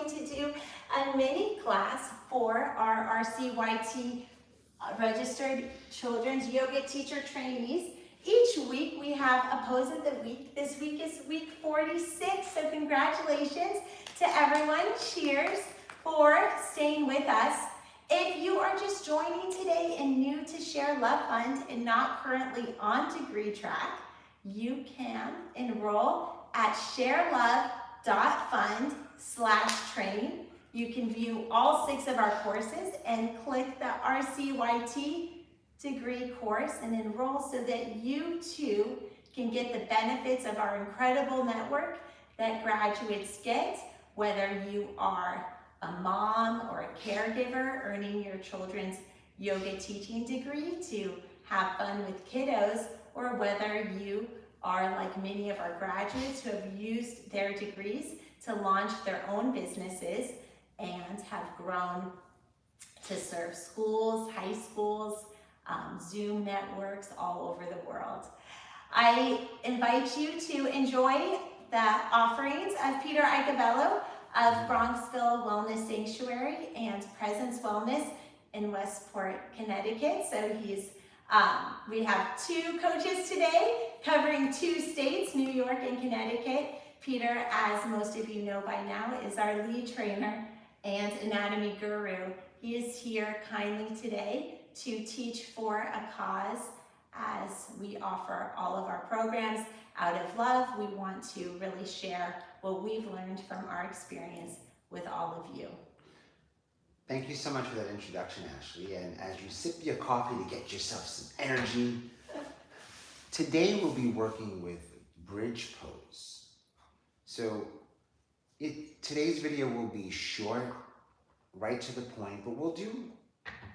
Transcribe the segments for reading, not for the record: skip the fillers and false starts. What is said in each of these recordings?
going to do a mini class for our RCYT registered children's yoga teacher trainees. Each week we have a pose of the week. This week is week 46, so congratulations to everyone. Cheers for staying with us. If you are just joining today and new to ShareLove.Fund and not currently on degree track, you can enroll at ShareLove.Fund/train. You can view all 6 of our courses and click the RCYT degree course and enroll so that you too can get the benefits of our incredible network that graduates get, whether you are a mom or a caregiver earning your children's yoga teaching degree to have fun with kiddos, or whether you are like many of our graduates who have used their degrees to launch their own businesses and have grown to serve schools, high schools, Zoom networks all over the world. I invite you to enjoy the offerings of Peter Icavello of Bronxville Wellness Sanctuary and Presence Wellness in Westport, Connecticut. So we have 2 coaches today covering 2 states, New York and Connecticut. Peter, as most of you know by now, is our lead trainer and anatomy guru. He is here kindly today to teach for a cause as we offer all of our programs out of love. We want to really share what we've learned from our experience with all of you. Thank you so much for that introduction, Ashley. And as you sip your coffee to get yourself some energy, today we'll be working with bridge pose. So today's video will be short, right to the point, but we'll do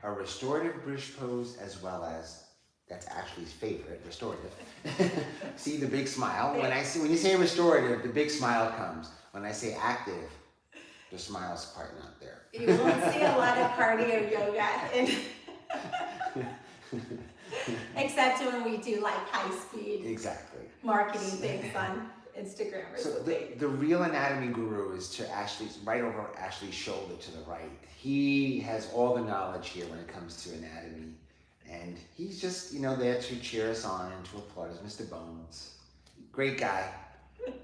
a restorative bridge pose as well as, that's Ashley's favorite, restorative. See the big smile? When you say restorative, the big smile comes. When I say active, the smile's part not there. You won't see a lot of cardio yoga, except when we do like high speed marketing things on Instagram or something. The real anatomy guru is to right over Ashley's shoulder to the right. He has all the knowledge here when it comes to anatomy. And he's just, there to cheer us on and to applaud us. Mr. Bones. Great guy.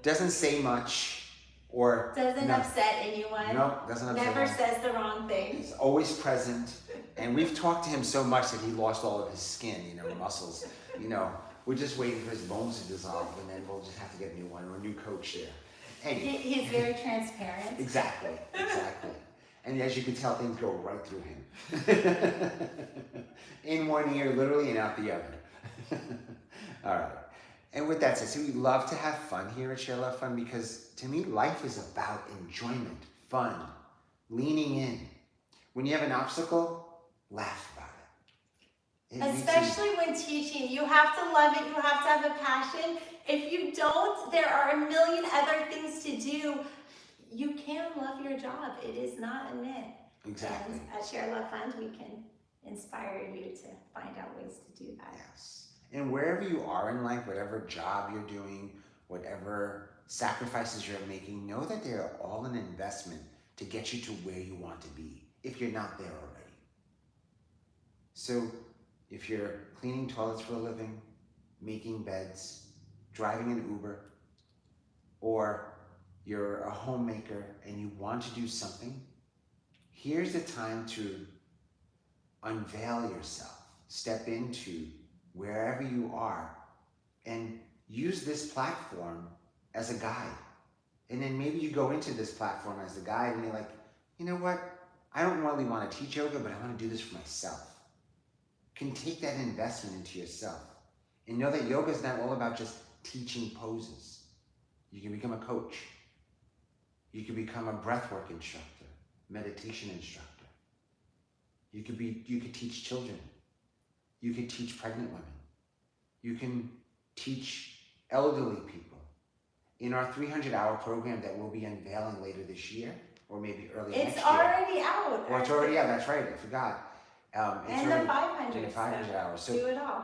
Doesn't say much or... Doesn't upset anyone. No, doesn't upset Never anyone. says the wrong thing. He's always present. And we've talked to him so much that he lost all of his skin, muscles. We're just waiting for his bones to dissolve, and then we'll just have to get a new one or a new coach there. Anyway. He's very transparent. Exactly. And as you can tell, things go right through him. In one ear, literally, and out the other. All right. And with that said, we love to have fun here at ShareLove.Fund because, to me, life is about enjoyment, fun, leaning in. When you have an obstacle, laugh about it. Especially when teaching, you have to love it, you have to have a passion. If you don't, there are a million other things to do. You can love your job. It is not a myth. Exactly. And at ShareLove.Fund, we can inspire you to find out ways to do that. Yes. And wherever you are in life, whatever job you're doing, whatever sacrifices you're making, know that they are all an investment to get you to where you want to be, if you're not there already. So, if you're cleaning toilets for a living, making beds, driving an Uber, or you're a homemaker and you want to do something, here's the time to unveil yourself, step into wherever you are, and use this platform as a guide. And then maybe you go into this platform as a guide and you're like, you know what? I don't really want to teach yoga, but I want to do this for myself. You can take that investment into yourself and know that yoga is not all about just teaching poses. You can become a coach. You can become a breathwork instructor, meditation instructor. You could teach children. You could teach pregnant women. You can teach elderly people. In our 300-hour program that we'll be unveiling later this year, or maybe early next year. It's already out. Well, it's already out, that's right, I forgot. And the 500. The 500 hours. So, do it all.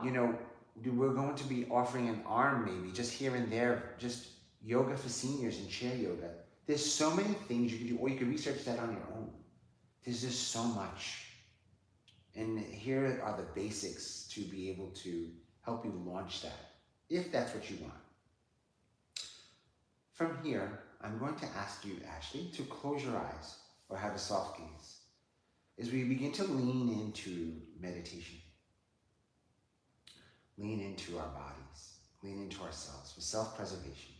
We're going to be offering an arm maybe, just here and there, just yoga for seniors and chair yoga There's so many things you can do, or you can research that on your own. There's just so much. And here are the basics to be able to help you launch that, if that's what you want. From here, I'm going to ask you, Ashley, to close your eyes or have a soft gaze as we begin to lean into meditation. Lean into our bodies, lean into ourselves for self-preservation.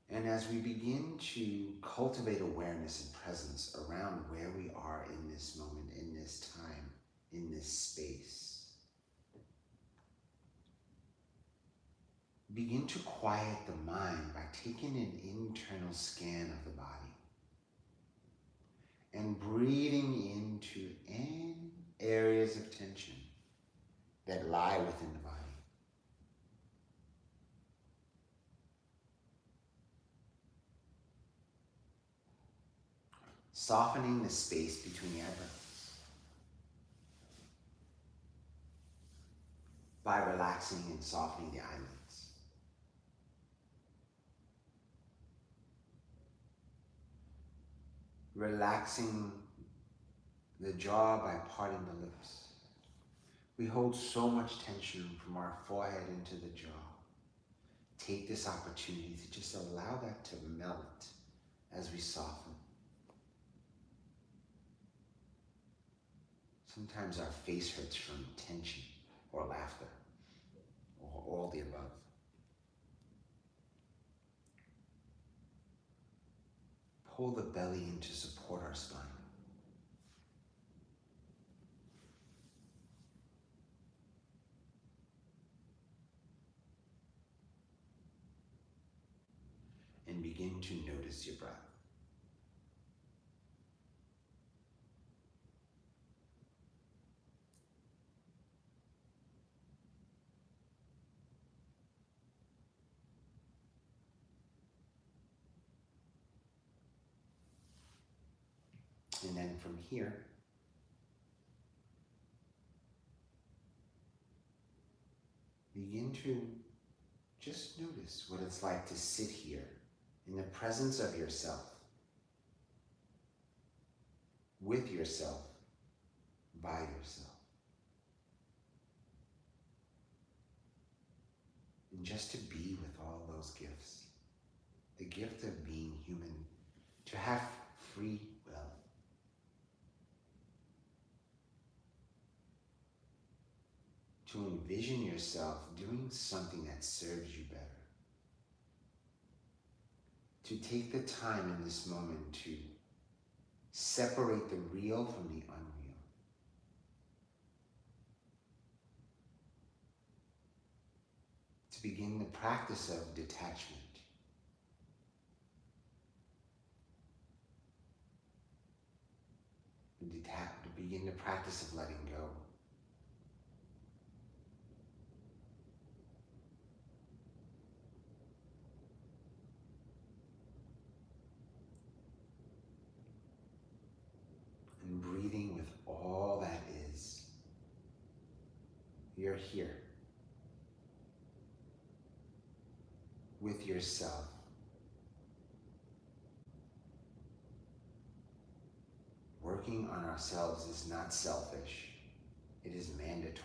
And as we begin to cultivate awareness and presence around where we are in this moment, in this time, in this space, begin to quiet the mind by taking an internal scan of the body and breathing into any areas of tension that lie within the body. Softening the space between the eyebrows by relaxing and softening the eyelids. Relaxing the jaw by parting the lips. We hold so much tension from our forehead into the jaw. Take this opportunity to just allow that to melt as we soften. Sometimes our face hurts from tension or laughter, or all the above. Pull the belly in to support our spine. And begin to notice your breath. And then from here, begin to just notice what it's like to sit here in the presence of yourself, with yourself, by yourself. And just to be with all those gifts. The gift of being human, to have free will. To envision yourself doing something that serves you better. To take the time in this moment to separate the real from the unreal. To begin the practice of detachment. To begin the practice of letting go. And breathing with all that is. You're here. With yourself. Working on ourselves is not selfish. It is mandatory.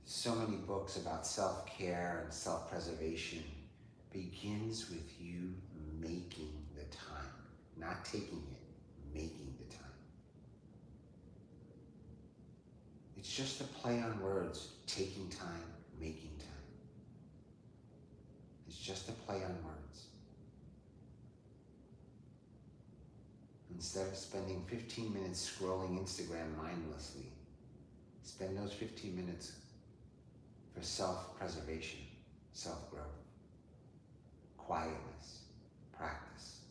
So many books about self-care and self-preservation begins with you making the time, not taking it, making the time. It's just a play on words, taking time, making time. It's just a play on words. Instead of spending 15 minutes scrolling Instagram mindlessly, spend those 15 minutes for self-preservation, self-growth, quietness, practice.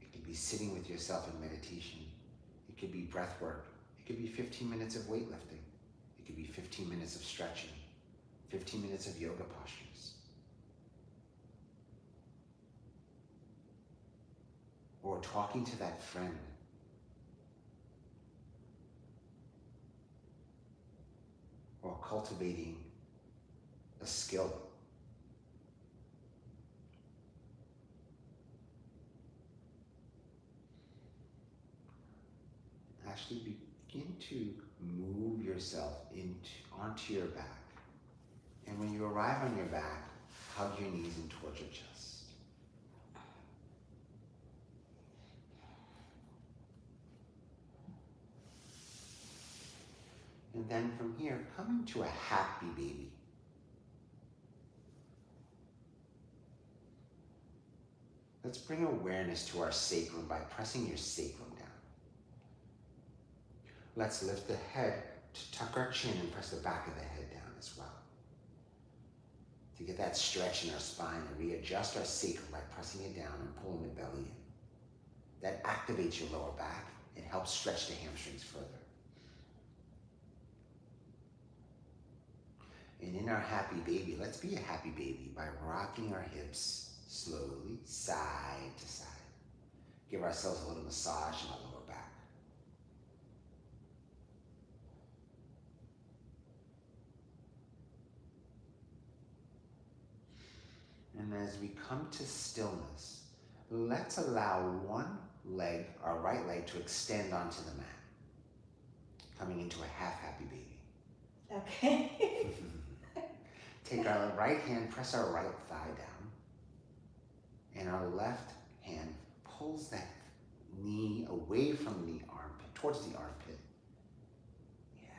It could be sitting with yourself in meditation. It could be breath work. It could be 15 minutes of weightlifting. It could be 15 minutes of stretching, 15 minutes of yoga postures. Or talking to that friend. cultivating a skill. Actually begin to move yourself onto your back. And when you arrive on your back, hug your knees in towards your chest. And then from here, come into a happy baby. Let's bring awareness to our sacrum by pressing your sacrum down. Let's lift the head to tuck our chin and press the back of the head down as well. To get that stretch in our spine and readjust our sacrum by pressing it down and pulling the belly in. That activates your lower back. It helps stretch the hamstrings further. And in our happy baby, let's be a happy baby by rocking our hips slowly, side to side. Give ourselves a little massage in our lower back. And as we come to stillness, let's allow one leg, our right leg, to extend onto the mat. Coming into a half happy baby. Okay. Take our right hand, press our right thigh down, and our left hand pulls that knee away from the armpit, towards the armpit. Yeah,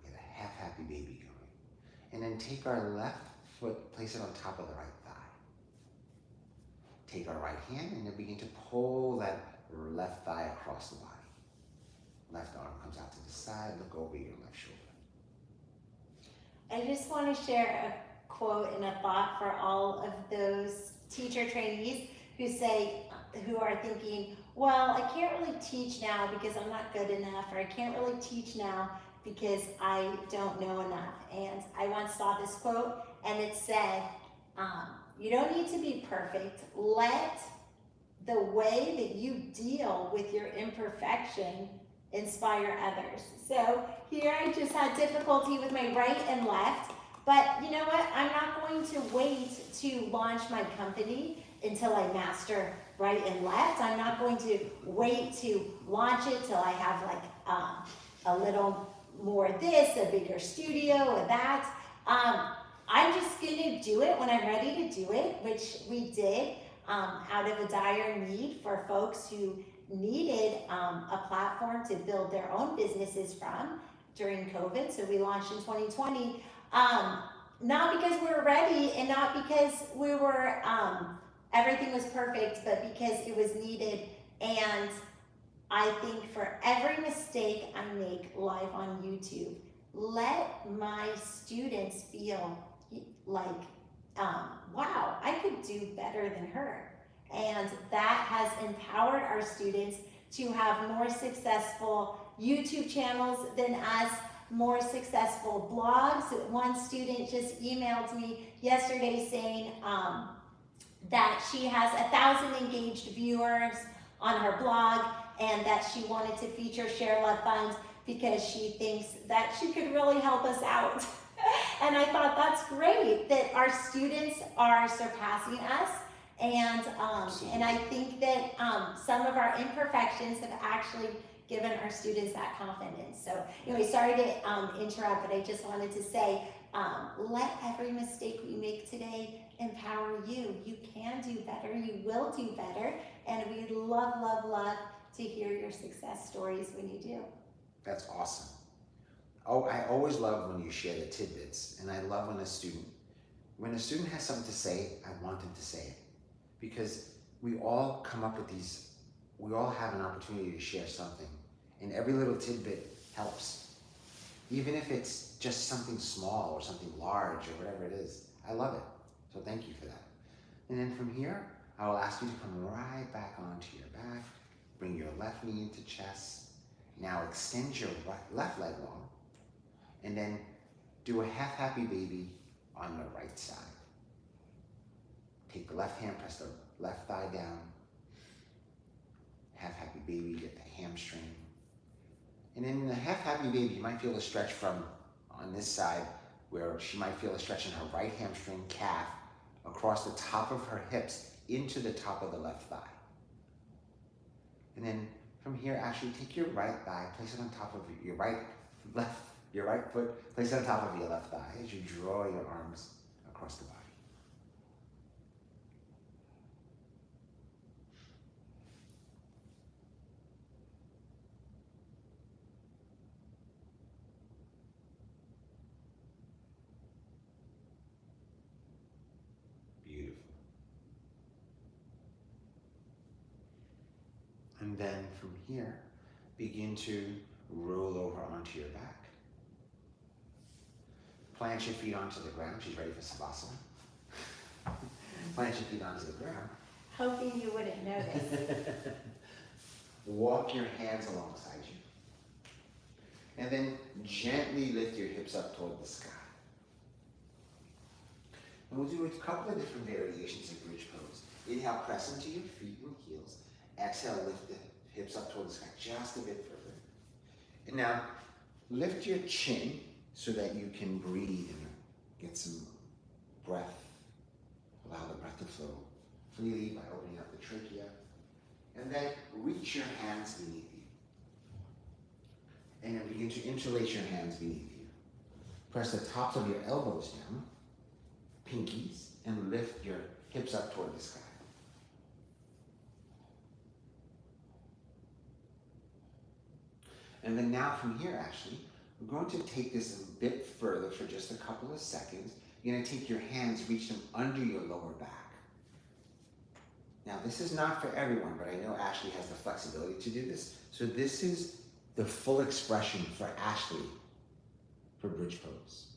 get a half happy baby going. And then take our left foot, place it on top of the right thigh. Take our right hand and then begin to pull that left thigh across the body. Left arm comes out to the side, look over your left shoulder. I just want to share a quote and a thought for all of those teacher trainees who are thinking, well, I can't really teach now because I'm not good enough, or I can't really teach now because I don't know enough. And I once saw this quote and it said, you don't need to be perfect. Let the way that you deal with your imperfection inspire others. So here I just had difficulty with my right and left, but you know what? I'm not going to wait to launch my company until I master right and left. I'm not going to wait to launch it till I have like a little more this, a bigger studio, or that. I'm just gonna do it when I'm ready to do it, which we did out of a dire need for folks who needed a platform to build their own businesses from during COVID. So we launched in 2020, not because we were ready and not because we were, everything was perfect, but because it was needed. And I think for every mistake I make live on YouTube, let my students feel like, wow, I could do better than her. And that has empowered our students to have more successful YouTube channels than us, more successful blogs. One student just emailed me yesterday saying that she has 1,000 engaged viewers on her blog and that she wanted to feature ShareLove.Fund because she thinks that she could really help us out. And I thought that's great that our students are surpassing us. And I think that some of our imperfections have actually given our students that confidence. So anyway, sorry to interrupt, but I just wanted to say, let every mistake we make today empower you. You can do better, you will do better, and we'd love, love, love to hear your success stories when you do. That's awesome. Oh, I always love when you share the tidbits, and I love when a student has something to say, I want them to say it. Because we all come up with these, we all have an opportunity to share something, and every little tidbit helps. Even if it's just something small or something large or whatever it is, I love it. So thank you for that. And then from here, I will ask you to come right back onto your back, bring your left knee into chest. Now extend your left leg long, and then do a half happy baby on the right side. Take the left hand, press the left thigh down. Half happy baby, get the hamstring. And then in the half happy baby, you might feel a stretch from on this side where she might feel a stretch in her right hamstring, calf, across the top of her hips into the top of the left thigh. And then from here, actually take your right thigh, place it on top of your right foot, place it on top of your left thigh as you draw your arms across the body. Beautiful. And then from here, begin to roll over onto your back. Plant your feet onto the ground. She's ready for Savasana. Plant your feet onto the ground. Hoping you wouldn't notice. Walk your hands alongside you. And then gently lift your hips up toward the sky. And we'll do a couple of different variations of bridge pose. Inhale, press into your feet and heels. Exhale, lift the hips up toward the sky just a bit further. And now, lift your chin so that you can breathe and get some breath. Allow the breath to flow freely by opening up the trachea. And then reach your hands beneath you. And then begin to interlace your hands beneath you. Press the tops of your elbows down, pinkies, and lift your hips up toward the sky. And then now from here, actually, we're going to take this a bit further for just a couple of seconds. You're going to take your hands, reach them under your lower back. Now, this is not for everyone, but I know Ashley has the flexibility to do this. So this is the full expression for Ashley for bridge pose.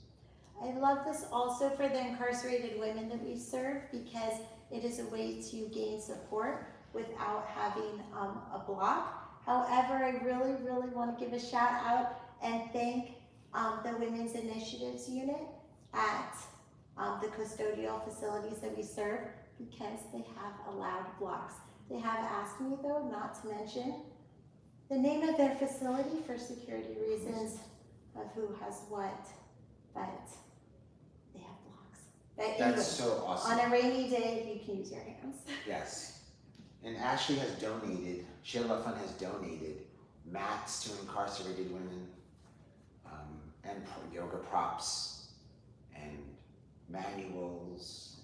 I love this also for the incarcerated women that we serve because it is a way to gain support without having a block. However, I really, really want to give a shout out and thank the Women's Initiatives Unit at the custodial facilities that we serve because they have allowed blocks. They have asked me though not to mention the name of their facility for security reasons of who has what, but they have blocks. But That's anyway, so awesome. on a rainy day, you can use your hands. Yes. And Ashley has donated, ShareLove.Fund has donated mats to incarcerated women, and yoga props, and manuals,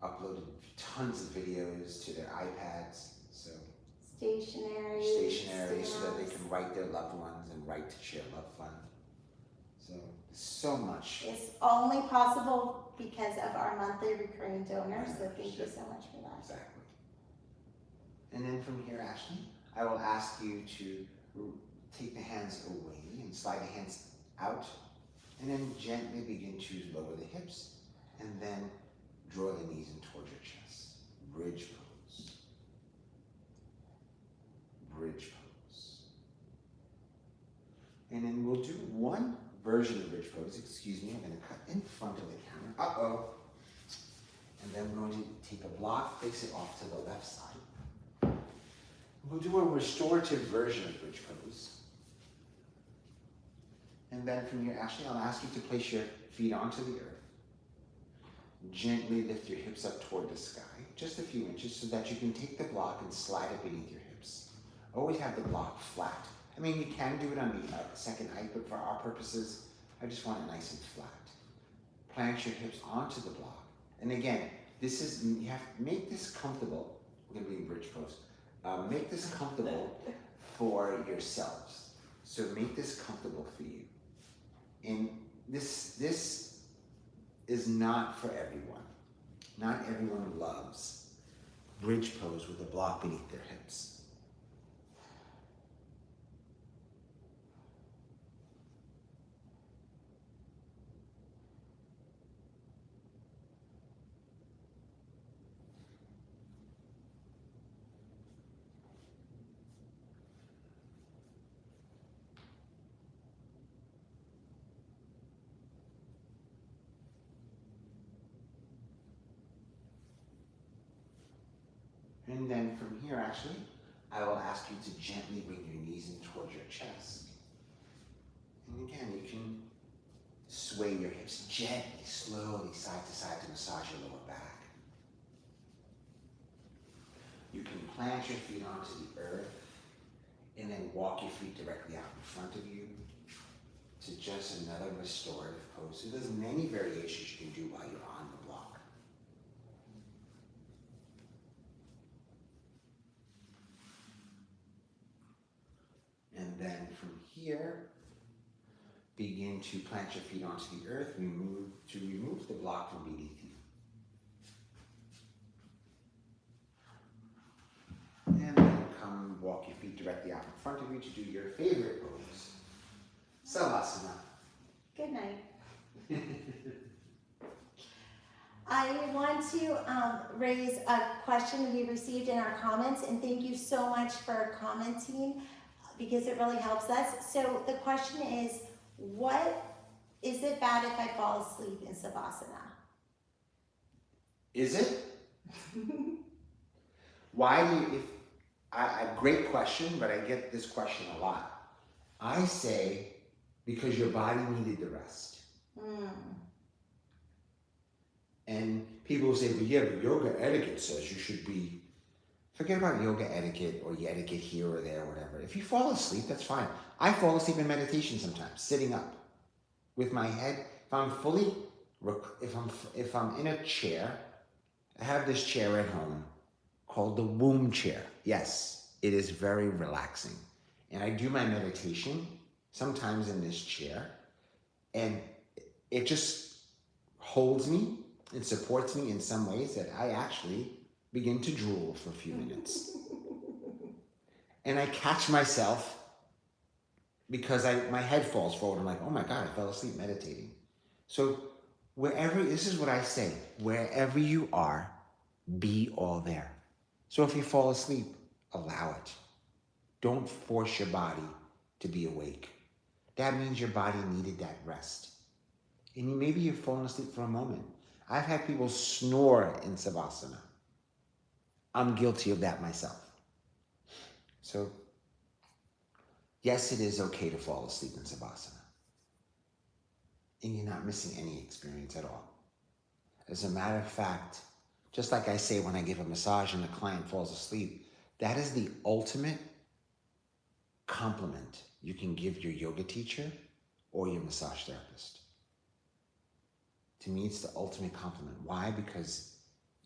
and uploaded tons of videos to their iPads, so stationery so that they can write their loved ones and write to ShareLove.Fund. So much. It's only possible because of our monthly recurring donors, so thank you so much for that. Exactly. And then from here, Ashley, I will ask you to take the hands away and slide the hands out, and then gently begin to lower the hips, and then draw the knees in towards your chest. Bridge pose. Bridge pose. And then we'll do one version of bridge pose. Excuse me, I'm going to cut in front of the camera. Uh-oh. And then we're going to take a block, face it off to the left side. We'll do a restorative version of bridge pose. And then from here, Ashley, I'll ask you to place your feet onto the earth. Gently lift your hips up toward the sky, just a few inches, so that you can take the block and slide it beneath your hips. Always have the block flat. I mean, you can do it on the second height, but for our purposes, I just want it nice and flat. Plant your hips onto the block. And again, this is, you have to make this comfortable. We're gonna be in bridge pose. Make this comfortable for yourselves. So make this comfortable for you. And this is not for everyone. Not everyone loves bridge pose with a block beneath their hips. And then from here, actually, I will ask you to gently bring your knees in towards your chest. And again, you can sway your hips gently, slowly, side to side to massage your lower back. You can plant your feet onto the earth and then walk your feet directly out in front of you to just another restorative pose. So there's many variations you can do while you're on the block. And then from here, begin to plant your feet onto the earth, remove the block from beneath you. And then come walk your feet directly out in front of you to do your favorite pose, Sarvangasana. Good night. I want to raise a question we received in our comments, and thank you so much for commenting because it really helps us. So the question is, is it bad if I fall asleep in Savasana? Is it? Why do you, great question, but I get this question a lot. I say, because your body needed the rest. And people will say, but yeah, but yoga etiquette says you should be, forget about yoga etiquette or etiquette here or there or whatever. If you fall asleep, that's fine. I fall asleep in meditation sometimes, sitting up with my head. If I'm fully, if I'm in a chair, I have this chair at home called the womb chair. Yes, it is very relaxing. And I do my meditation sometimes in this chair, and it just holds me and supports me in some ways that I actually begin to drool for a few minutes. And I catch myself because my head falls forward. I'm like, oh my God, I fell asleep meditating. So this is what I say, wherever you are, be all there. So if you fall asleep, allow it. Don't force your body to be awake. That means your body needed that rest. And maybe you've fallen asleep for a moment. I've had people snore in Savasana. I'm guilty of that myself. So, yes, it is okay to fall asleep in Savasana. And you're not missing any experience at all. As a matter of fact, just like I say when I give a massage and the client falls asleep, that is the ultimate compliment you can give your yoga teacher or your massage therapist. To me, it's the ultimate compliment. Why? Because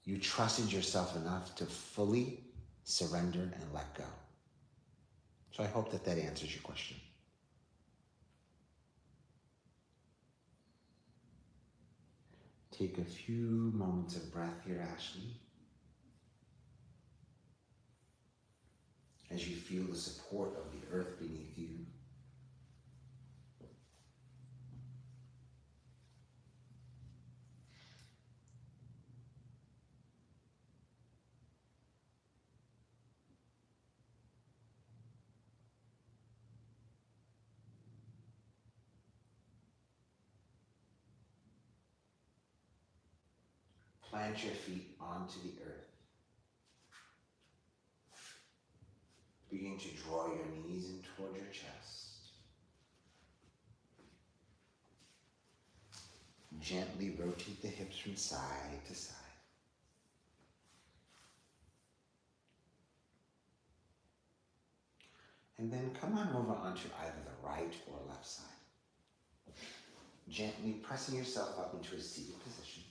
you trusted yourself enough to fully surrender and let go. So I hope that answers your question. Take a few moments of breath here, Ashley, as you feel the support of the earth beneath you. Plant your feet onto the earth. Begin to draw your knees in toward your chest. Gently rotate the hips from side to side. And then come on over onto either the right or left side. Gently pressing yourself up into a seated position.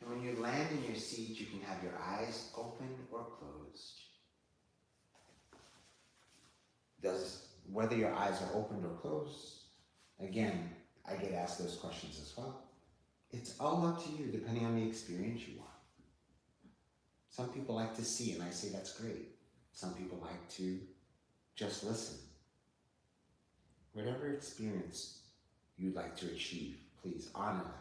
And when you land in your seat, you can have your eyes open or closed. Whether your eyes are open or closed, again, I get asked those questions as well. It's all up to you, depending on the experience you want. Some people like to see, and I say that's great. Some people like to just listen. Whatever experience you'd like to achieve, please honor that.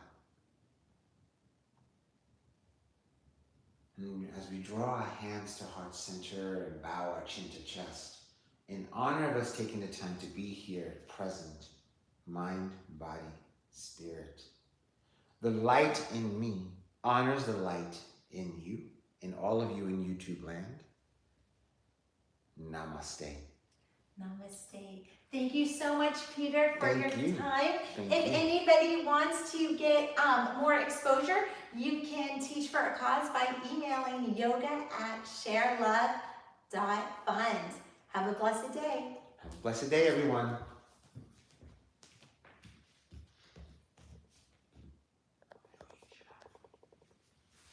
And as we draw our hands to heart center and bow our chin to chest, in honor of us taking the time to be here, present, mind, body, spirit, the light in me honors the light in you, in all of you in YouTube land. Namaste. Namaste. Thank you so much, Peter, for Thank your you. time. Thank If you. anybody wants to get more exposure, you can teach for a cause by emailing yoga@ShareLove.Fund. Have a blessed day. Have a blessed day, everyone.